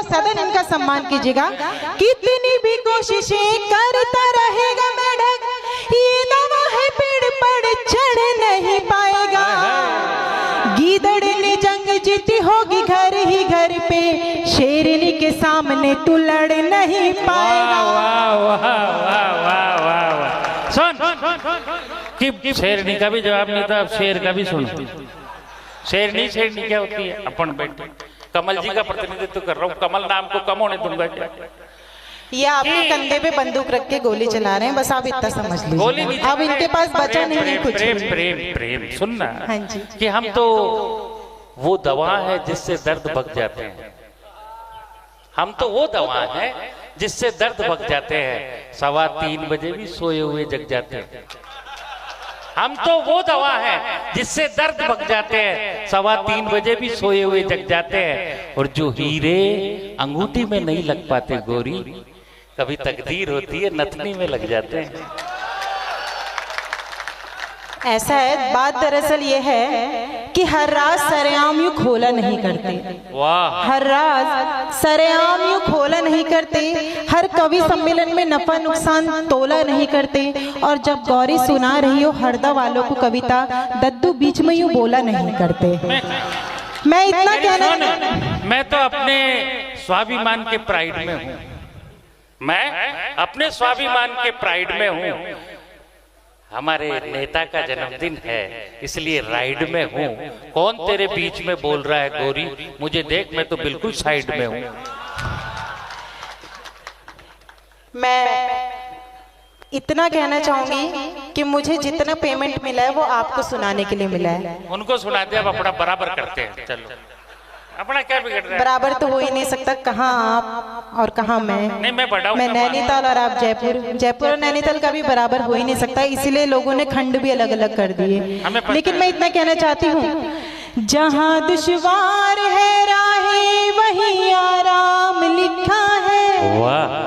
सदन इनका सम्मान कीजिएगा। कितनी भी कोशिशें करता रहेगा मेढक, ये दवा है पेड़ पर चढ़ नहीं पाएगा। गीदड़ ने जंग जीती होगी घर ही घर पे, शेरनी के सामने तू लड़ नहीं पाएगा। वाह वाह वाह वाह वाह वाह। सुन कि शेरनी का भी जवाब नहीं था, अब शेर का भी सुनो। शेरनी क्या होती है? अपन बैठे कमल जी का प्रतिनिधित्व कर रहा हूँ, कमल नाम को कम होने दूंगा क्या? ये आपके कंधे पे बंदूक रख के गोली चला रहे हैं, बस आप इतना समझ लीजिए। गोली नहीं, अब इनके पास बचा नहीं है कुछ। प्रेम प्रेम प्रेम सुनना। हाँ जी। कि हम तो वो दवा है जिससे दर्द भग जाते हैं, हम तो वो दवा है जिससे दर्द भग जाते हैं, 3:15 बजे भी सोए हुए जग जाते हैं। हम तो वो दवा है जिससे दर्द भग जाते हैं, 3:15 बजे भी सोए हुए जग जाते हैं। और जो हीरे अंगूठी में नहीं लग पाते गोरी, कभी तकदीर होती है नथनी में लग जाते हैं। ऐसा है, बात दरअसल ये है कि हर राज सरेआम यूं खोला नहीं करते। वाह। हर राज सरेआम यूं खोला नहीं करते, हर कवि सम्मेलन में नफा नुकसान तोला नहीं करते। और जब गौरी सुना रही हो हरदा वालों को कविता, दद्दू बीच में यूं बोला नहीं करते। मैं इतना कहना, मैं तो अपने स्वाभिमान के प्राइड में हूँ, मैं अपने स्वाभिमान के प्राइड में हूँ। हमारे नेता का जन्मदिन है इसलिए राइड में हूँ। कौन तेरे बीच में बोल रहा है गोरी, मुझे देख, मैं तो बिल्कुल साइड में हूँ। मैं इतना कहना चाहूंगी कि मुझे जितना पेमेंट मिला है वो आपको सुनाने के लिए मिला है। उनको सुना दे, अब अपना बराबर करते हैं। चलो, अपना क्या बिगड़ रहा है? बराबर तो हो ही नहीं सकता, कहाँ आप और कहाँ मैं। नहीं, मैं बड़ा हूं। मैं नैनीताल और आप जयपुर, जयपुर और नैनीताल का भी बराबर हो ही नहीं सकता, इसीलिए लोगों ने खंड भी अलग अलग कर दिए। लेकिन मैं इतना कहना चाहती हूँ, जहाँ दुश्वार है राहें वहीं आराम लिखा है। वाह।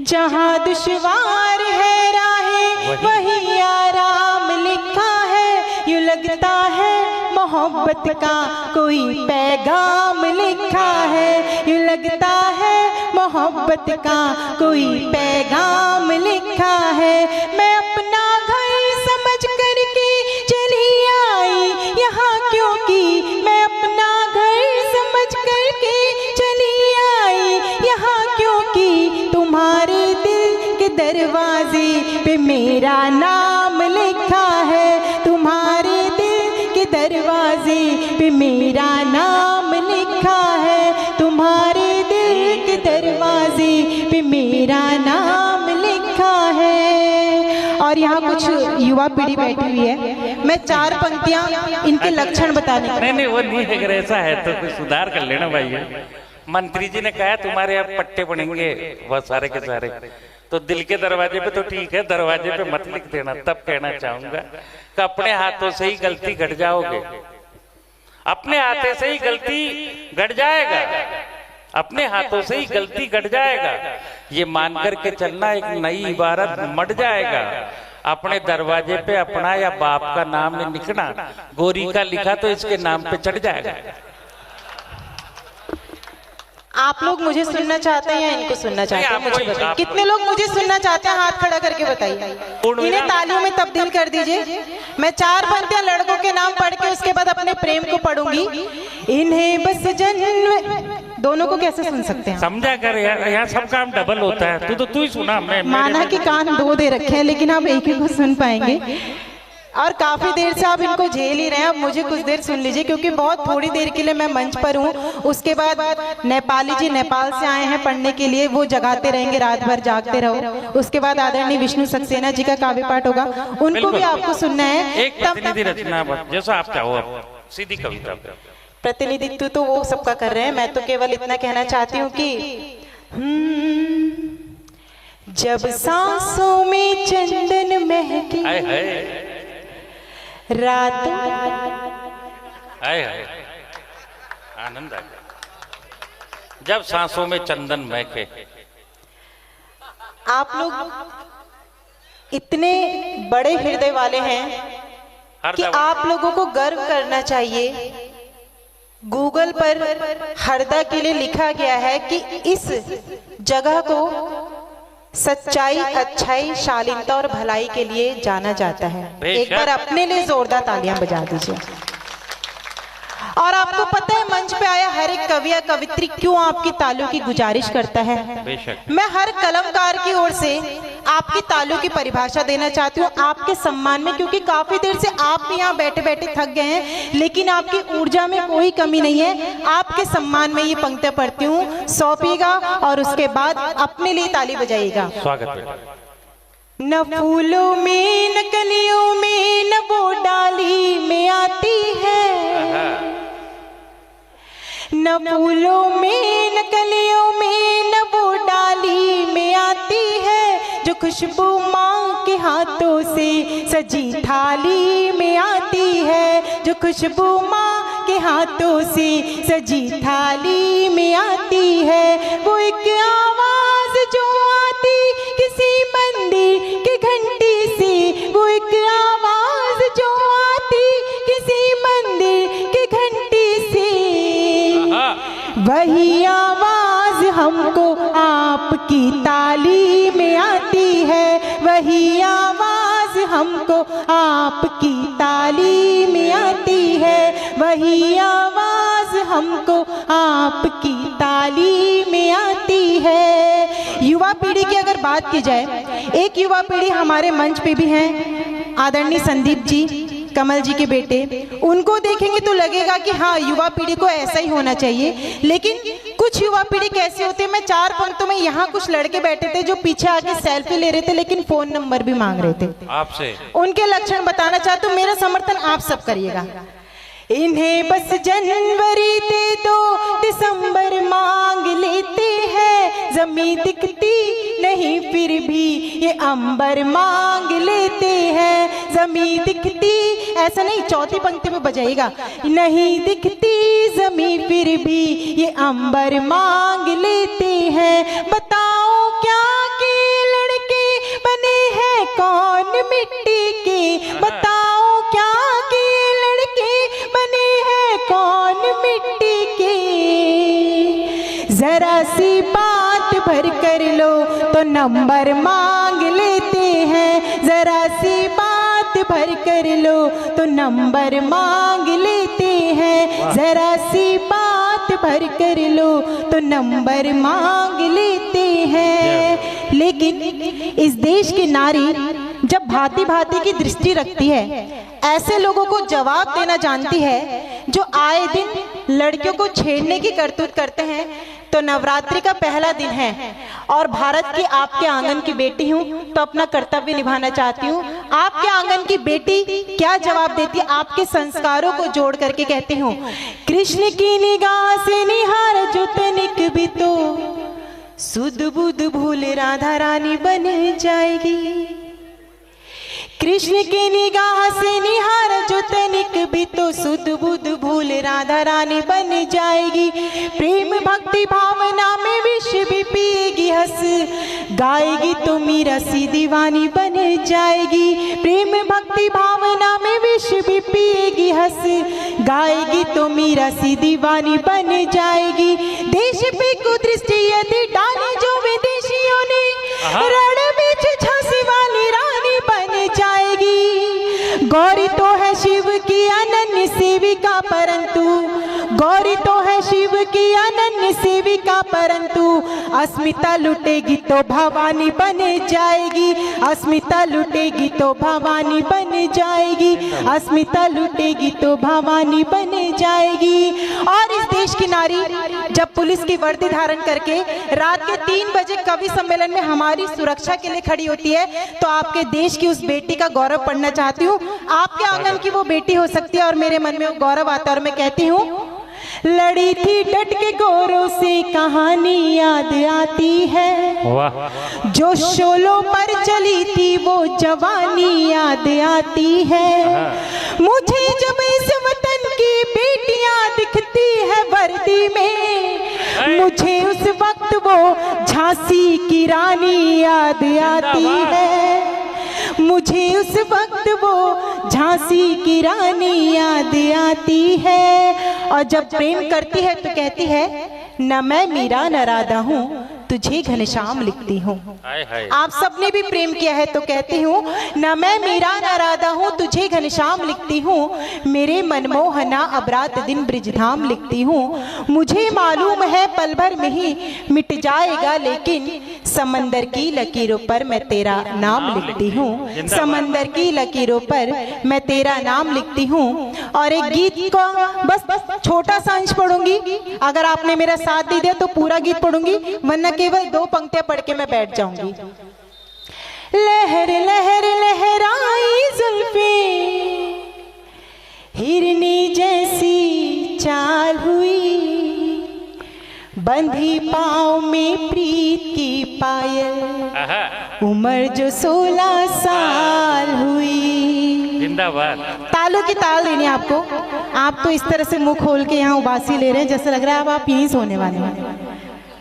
जहाँ दुश्वार है राहें वहीं आराम लिखा है। यूं लगता है मोहब्बत का कोई पैगाम लिखा है। यूं लगता है मोहब्बत का कोई पैगाम लिखा है। मैं अपना घर समझ करके चली आई यहाँ, क्योंकि मैं अपना घर समझ करके चली आई यहाँ, क्योंकि तुम्हारे दिल के दरवाजे पे मेरा नाम लिखा है। तुम्हारे दरवाजे पे मेरा नाम लिखा है। तुम्हारे दिल के दरवाजे पे मेरा नाम लिखा है। और यहाँ कुछ युवा पीढ़ी बैठी हुई है, मैं 4 पंक्तियां इनके लक्षण बताने। नहीं, वो नहीं है, ऐसा है तो कुछ सुधार कर लेना भाई। मंत्री जी ने कहा तुम्हारे यहाँ पट्टे बनेंगे बहुत सारे के सारे, तो दिल के दरवाजे पे तो ठीक है, दरवाजे पे मत लिख देना। तब कहना चाहूंगा कि अपने हाथों से ही गलती घट जाओगे, अपने हाथों से ही गलती घट जाएगा, अपने हाथों से ही गलती घट जाएगा। ये मान करके चलना, एक नई इबारत मट जाएगा। अपने दरवाजे पे अपना या बाप का नाम नहीं लिखना, गोरी का लिखा तो इसके नाम पे चढ़ जाएगा। आप लोग मुझे सुनना चाहते हैं या इनको सुनना चाहते हैं? मुझे बताइए, कितने लोग मुझे सुनना चाहते हैं? हाथ खड़ा करके बताइए। इन्हें तालियों में तब्दील कर दीजिए। मैं 4 पंक्तियां लड़कों के नाम पढ़ के उसके बाद अपने प्रेम को पढ़ूंगी। इन्हें बस जन्म, दोनों को कैसे सुन सकते हैं? समझा कर यार, यहाँ सब काम डबल होता है। तू ही सुना। मैं माना कि कान 2 दे रखे हैं, लेकिन आप एक ही को सुन पाएंगे। और काफी देर से आप इनको झेल ही रहे हैं, अब मुझे कुछ देर सुन लीजिए, क्योंकि बहुत थोड़ी देर के लिए मैं मंच पर हूँ। उसके बाद नेपाली जी नेपाल से आए हैं पढ़ने के लिए, वो जगाते रहेंगे, रात भर जागते रहो। उसके बाद आदरणीय विष्णु सक्सेना जी का काव्य पाठ होगा, उनको भी आपको सुनना है। एक प्रतिनिधि रचना जैसा आप चाहो, सीधी कविता। प्रतिनिधित्व तो वो सबका कर रहे हैं, मैं तो केवल इतना कहना चाहती हूँ कि जब सांसों में चंदन महके रात, आए आनंद आ गया। जब सांसों में चंदन महके। आप लोग इतने बड़े हृदय वाले हैं कि आप लोगों को गर्व करना चाहिए गूगल पर हरदा के लिए लिखा गया है कि इस जगह को सच्चाई, अच्छाई, शालीनता और भलाई के लिए जाना जाता है। एक बार अपने लिए जोरदार तालियां बजा दीजिए। और आपको पता है मंच पे आया हर एक कवि या कवित्री क्यों आपकी तालियों की गुजारिश करता है? मैं हर कलमकार की ओर से आपकी तालियों की परिभाषा देना चाहती हूँ आपके सम्मान में, क्योंकि काफी देर से आप भी यहाँ बैठे बैठे थक गए हैं, लेकिन आपकी ऊर्जा में कोई कमी नहीं है। आपके सम्मान में ये पंक्तियां पढ़ती हूँ, सौंपिएगा और उसके बाद अपने लिए ताली बजाइएगा। स्वागत। न फूलों में न कलियों में न वो डाली में आती है, न फूलों में न कलियों में न वो डाली में आती है, जो खुशबू माँ के हाथों से सजी थाली में आती है, जो खुशबू माँ के हाथों से सजी थाली में आती है। वो एक आवाज जो आती किसी मंदिर की घंटी से, वो एक आवाज जो आती किसी मंदिर की घंटी से, वही आवाज हमको आपकी ताली में आती है, वही आवाज हमको आपकी ताली में आती है, वही आवाज हमको आपकी ताली में आती है। युवा पीढ़ी की अगर बात की जाए, एक युवा पीढ़ी हमारे मंच पे भी हैं, आदरणीय संदीप जी, कमल जी के बेटे। उनको देखेंगे तो लगेगा कि हाँ युवा पीढ़ी को ऐसा ही होना चाहिए, लेकिन कुछ युवा पीढ़ी कैसे होते हैं, मैं चार पंक्तों में यहाँ कुछ लड़के बैठे थे जो पीछे आके सेल्फी ले रहे थे लेकिन फोन नंबर भी मांग रहे थे आपसे। उनके लक्षण बताना चाहते हूँ, मेरा समर्थन आप सब करिएगा। इन्हें बस जनवरी दे दो, दिसंबर मांग लेते हैं, जमीन दिखती नहीं फिर भी ये अंबर मांग लेते हैं, जमीन दिखती, ऐसा नहीं, चौथी पंक्ति में बजाइएगा, नहीं दिखती जमीन फिर भी ये अंबर मांग लेते हैं। बताओ क्या के लड़के बने हैं कौन मिट्टी के, बताओ क्या के लड़के बने हैं कौन मिट्टी के, जरा सी बात भर कर लो तो नंबर मांग लेते हैं, जरा सी बात भर कर लो तो नंबर मांग लेते हैं, जरा सी बात भर कर लो तो नंबर मांग लेते हैं। लेकिन इस देश की नारी जब भांति भांति की दृष्टि रखती है, ऐसे लोगों को जवाब देना जानती है जो आए दिन लड़कियों को छेड़ने की करतूत करते हैं, तो नवरात्रि का पहला दिन है और भारत की आपके आंगन की बेटी हूँ तो अपना कर्तव्य निभाना चाहती हूँ। आपके आंगन की बेटी क्या जवाब देती है, आपके संस्कारों को जोड़ करके कहती हूँ, कृष्ण की निगाह से निहार जो तनिक भी तो सुध बुध भूल राधा रानी बन जाएगी, कृष्ण की निगाह से निहार जो तनिक भी तो सुध बुध भूल राधा रानी बन जाएगी, प्रेम भक्ति भावना में विष भी पिएगी हंस गाएगी तो मीरा सी दीवानी बन जाएगी, प्रेम भक्ति भावना में विष भी पिएगी हंस गाएगी तो मीरा सी दीवानी बन जाएगी। देश पे कुदृष्टि यदि डाली जो विदेशियों ने, रण बीच झांसी वाली रानी बन जाएगी। गौरी तो है शिव की अनन्य सेविका, परंतु गौरी तो है शिव की अनन्य सेविका, परंतु अस्मिता लुटेगी तो भवानी बन जाएगी, अस्मिता लुटेगी तो भवानी बन जाएगी, अस्मिता लुटेगी तो भवानी बन जाएगी। और इस देश की नारी जब पुलिस की वर्दी धारण करके रात के 3 बजे कवि सम्मेलन में हमारी सुरक्षा के लिए खड़ी होती है, तो आपके देश की उस बेटी का गौरव पढ़ना चाहती हूँ। आपके आंगन की वो बेटी हो सकती है और मेरे मन में वो गौरव आता है और मैं कहती हूँ, लड़ी थी डट के गोरों से कहानी याद आती है, वाह। जो शोलों पर चली थी वो जवानी याद आती है, मुझे जब इस वतन की बेटियां दिखती है वर्दी में, मुझे उस वक्त वो झांसी की रानी याद आती है, मुझे उस वक्त वो झांसी की रानी याद आती है। और जब प्रेम करती है तो कहती है, न मैं मीरा न राधा हूँ, तुझे घनश्याम लिखती हूँ। हाय हाय। आप सबने भी प्रेम किया है तो कहती हूँ, न मैं मीरा न राधा हूँ, तुझे घनश्याम लिखती हूँ। मेरे मनमोहना अब रात दिन ब्रिजधाम लिखती हूँ। मुझे मालूम है पल भर में ही मिट जाएगा, लेकिन समंदर की लकीरों पर मैं तेरा नाम लिखती हूँ। समंदर की लकीरों पर मैं तेरा नाम लिखती हूँ। और एक गीत को बस छोटा सा अंश पढ़ूंगी, अगर आपने मेरा साथ दे दिया तो पूरा गीत पढ़ूंगी, वरना केवल 2 पंक्तियां पढ़ के मैं बैठ जाऊंगी। लहर लहर लहराई जुल्फे, हिरनी जैसी चाल हुई, बंधी पाँव में प्रीत की पायल, उम्र जो 16 साल हुई। जिंदाबाद। तालों की ताल देनी है आपको। आप तो इस तरह से मुंह खोल के यहाँ उबासी ले रहे हैं, जैसे लग रहा है अब आप यहीं सोने वाले हैं।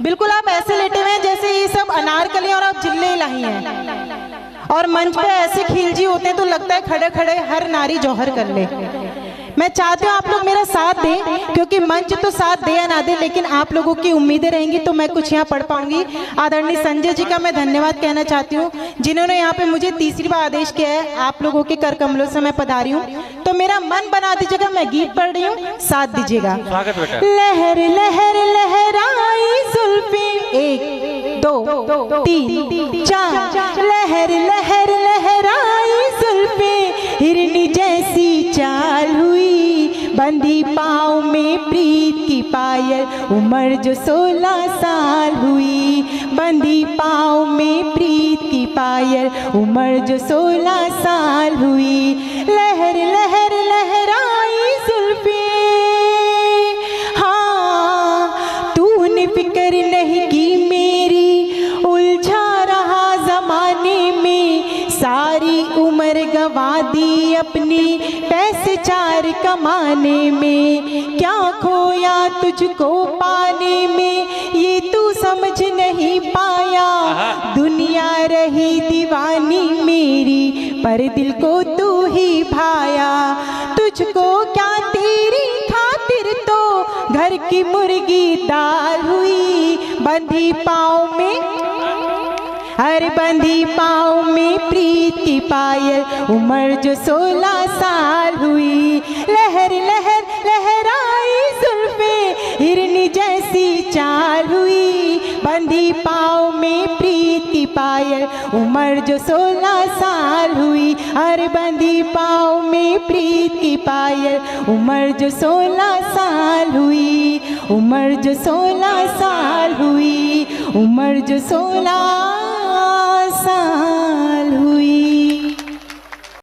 बिल्कुल आप ऐसे लेटे हुए हैं जैसे ये सब अनारकली और आप जिल्ले लाही हैं। और मंच पे ऐसे खिलजी होते हैं तो लगता है खड़े खड़े हर नारी जौहर कर ले। मैं चाहती हूँ आप लोग मेरा साथ दें, क्योंकि मंच तो साथ दे या ना दे, लेकिन आप लोगों की उम्मीदें रहेंगी तो मैं कुछ यहाँ पढ़ पाऊंगी। आदरणीय संजय जी का मैं धन्यवाद कहना चाहती हूँ, जिन्होंने यहाँ पे मुझे तीसरी बार आदेश किया है। आप लोगों के कर कमलों से मैं पधारी हूँ, तो मेरा मन बना दीजिएगा। मैं गीत पढ़ रही हूँ, साथ दीजिएगा। स्वागत बेटा। लहर लहर लहराई जुल्फे, 1 2 3 4, लहर लहर लहराई जुल्फे, हिरनी जैसी चाल हुई, बंधी पाँव में प्रीत की पायल, उम्र जो 16 साल हुई। बंधी पाँव में प्रीत की पायल, उम्र जो 16 साल हुई। लहर लहर लहराई जुल्फे, हाँ तूने फिक्र नहीं की मेरी, उलझा रहा जमाने में, सारी उम्र गवा दी अपनी पैसे 4 कमाने में। क्या खोया तुझको पाने में, ये तू समझ नहीं पाया। दुनिया रही दीवानी मेरी, पर दिल को तू ही भाया। तुझको क्या तेरी खातिर तो घर की मुर्गी दाल हुई। बंधी पाँव में, हर बंधी पाँव में प्रीत की पायल, उम्र जो 16 साल हुई। लहर लहर लहराई जुल्फे, हिरनी जैसी चाल हुई, बंधी पाँव में प्रीत की पायल, उम्र जो 16 साल हुई। हर बंधी पाँव में प्रीत की पायल, उम्र जो 16 साल हुई। उम्र जो 16 साल हुई, उम्र जो 16 साल